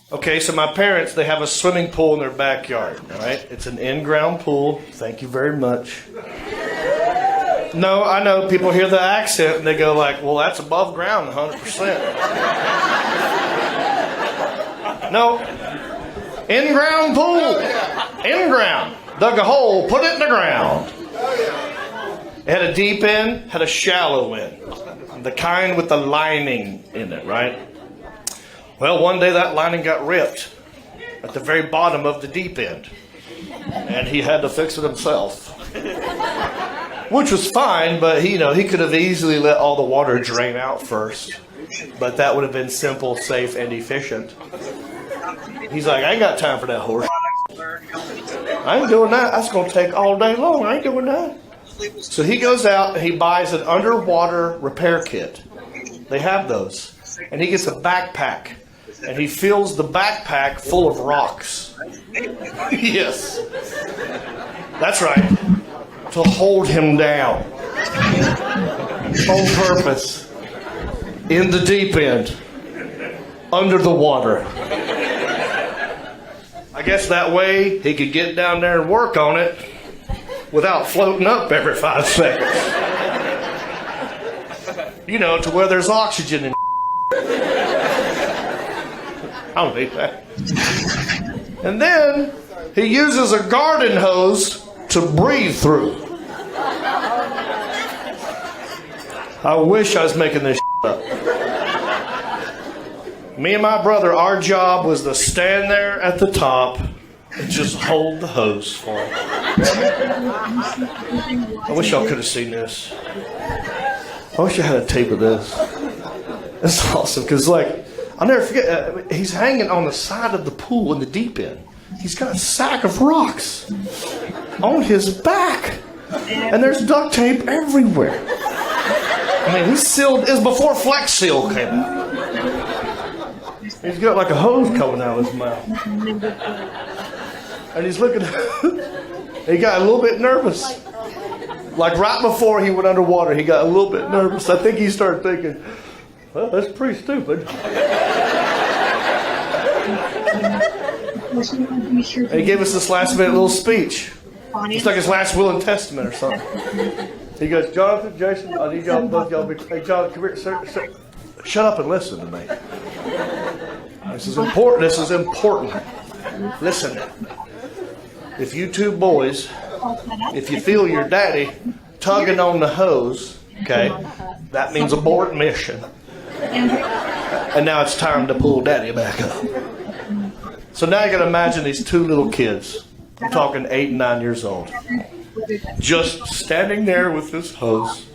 Okay, so my parents, they have a swimming pool in their backyard, all right? It's an in-ground pool. Thank you very much. No, I know people hear the accent and they go like, well, that's above ground 100%. No, in-ground pool. In-ground. Dug a hole, put it in the ground. It had a deep end, had a shallow end. The kind with the lining in it, right? Well, one day that lining got ripped at the very bottom of the deep end. And he had to fix it himself. Which was fine, but he could have easily let all the water drain out first. But that would have been simple, safe, and efficient. He's like, I ain't got time for that horse. I ain't doing that. That's going to take all day long. I ain't doing that. So he goes out and he buys an underwater repair kit. They have those. And he gets a backpack. And he fills the backpack full of rocks. Yes. That's right. To hold him down. On purpose. In the deep end. Under the water. I guess that way he could get down there and work on it without floating up every 5 seconds. To where there's oxygen in. I don't need that. And then he uses a garden hose to breathe through. I wish I was making this up. Me and my brother, our job was to stand there at the top and just hold the hose for him. I wish y'all could have seen this. I wish I had a tape of this. It's awesome because, I'll never forget, he's hanging on the side of the pool in the deep end. He's got a sack of rocks on his back. And there's duct tape everywhere. I mean, he's sealed. It was before Flex Seal came out. He's got like a hose coming out of his mouth. And he's looking. He got a little bit nervous. Like right before he went underwater, he got a little bit nervous. I think he started thinking, well, that's pretty stupid. And he gave us this last minute little speech. It's like his last will and testament or something. He goes, Jonathan, Jason, I need y'all both y'all be. Hey, John, come here, sir. Shut up and listen to me. This is important. This is important. Listen. If you two boys, if you feel your daddy tugging on the hose, okay, that means abort mission. And now it's time to pull daddy back up. So now you got to imagine these two little kids. I'm talking 8 and 9 years old. Just standing there with this hose.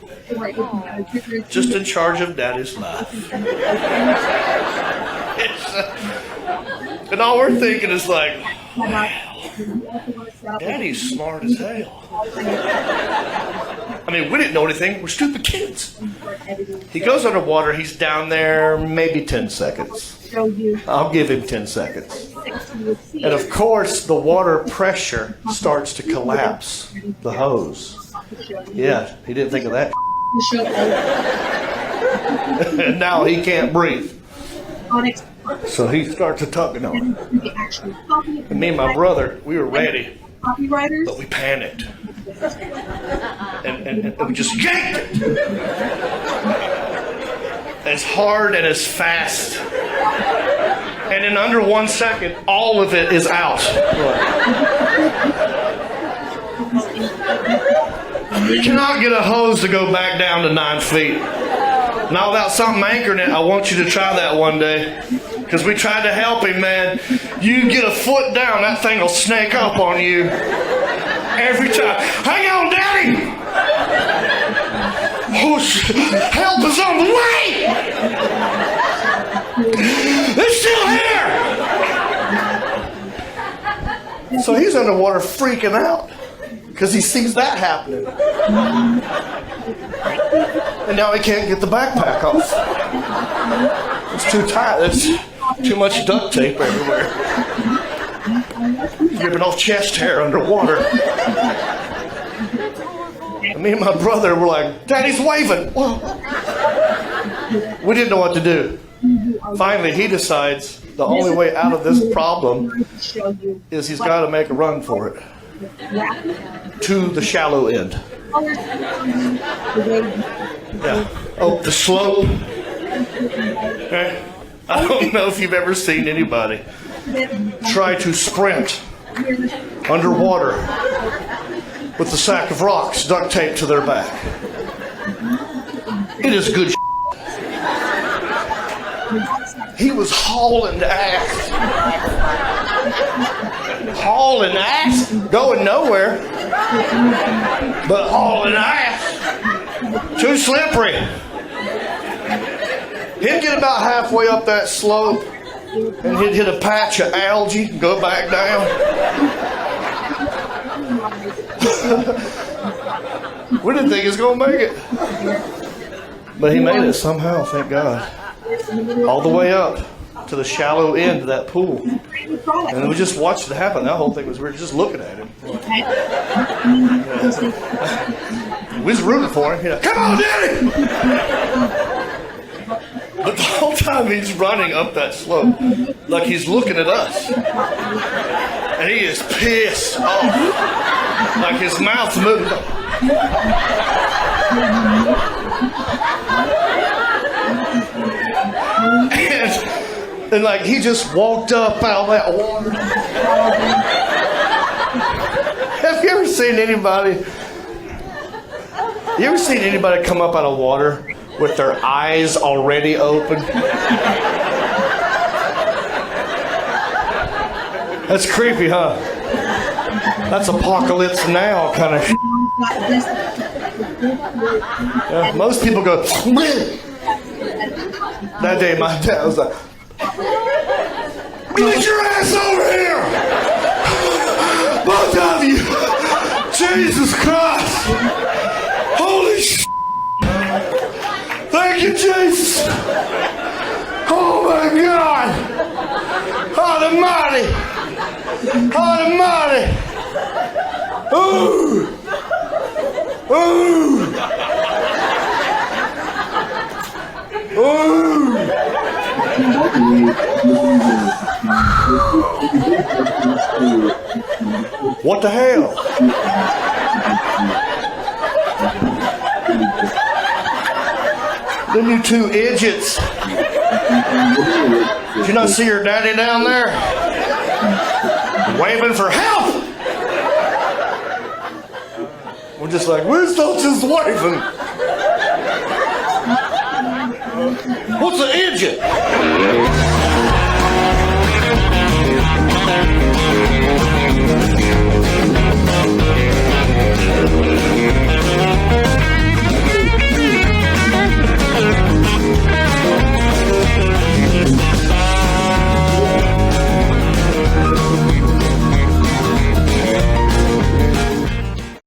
Just in charge of daddy's life. And all we're thinking is like, wow, daddy's smart as hell. I mean, we didn't know anything. We're stupid kids. He goes underwater. He's down there maybe 10 seconds. I'll give him 10 seconds. And of course, the water pressure starts to collapse the hose. Yeah, he didn't think of that. And now he can't breathe. So he starts to tugging on it. And me and my brother, we were ready. But we panicked. And we just yanked it. As hard and as fast. And in under 1 second, all of it is out. You cannot get a hose to go back down to 9 feet. Now without something anchoring it, I want you to try that one day. Because we tried to help him, man. You get a foot down, that thing will snake up on you. Every time. Hang on, Daddy! Oh, help is on the way! It's still here! So he's underwater freaking out. Because he sees that happening. And now he can't get the backpack off. It's too tight. There's too much duct tape everywhere. Ripping off chest hair underwater. And me and my brother were like, Daddy's waving. Whoa. We didn't know what to do. Finally, he decides the only way out of this problem is he's got to make a run for it to the shallow end. Yeah. Oh, the slope. I don't know if you've ever seen anybody try to sprint underwater with a sack of rocks duct taped to their back. It is good. He was hauling ass. Hauling ass? Going nowhere. But hauling ass. Too slippery. He'd get about halfway up that slope and he'd hit a patch of algae and go back down. We didn't think he was going to make it. But he made it somehow, thank God. All the way up to the shallow end of that pool. And we just watched it happen. That whole thing was weird, just looking at him. We was rooting for him. Come on, Daddy! But the whole time he's running up that slope, like he's looking at us. And he is pissed off. Like his mouth's moving. And like he just walked up out of that water. Have you ever seen anybody? You ever seen anybody come up out of water with their eyes already open? That's creepy, huh? That's apocalypse now kind of. Yeah, most people go. That day, my dad was like, "Get your ass over here, both of you! Jesus Christ! Holy sh! Thank you, Jesus! Oh my God! Almighty! Almighty! Ooh! Ooh! Ooh! What the hell? Them you two idiots. Did you not see your daddy down there? Waving for help! We're just like, we're still just waving. What's an idiot?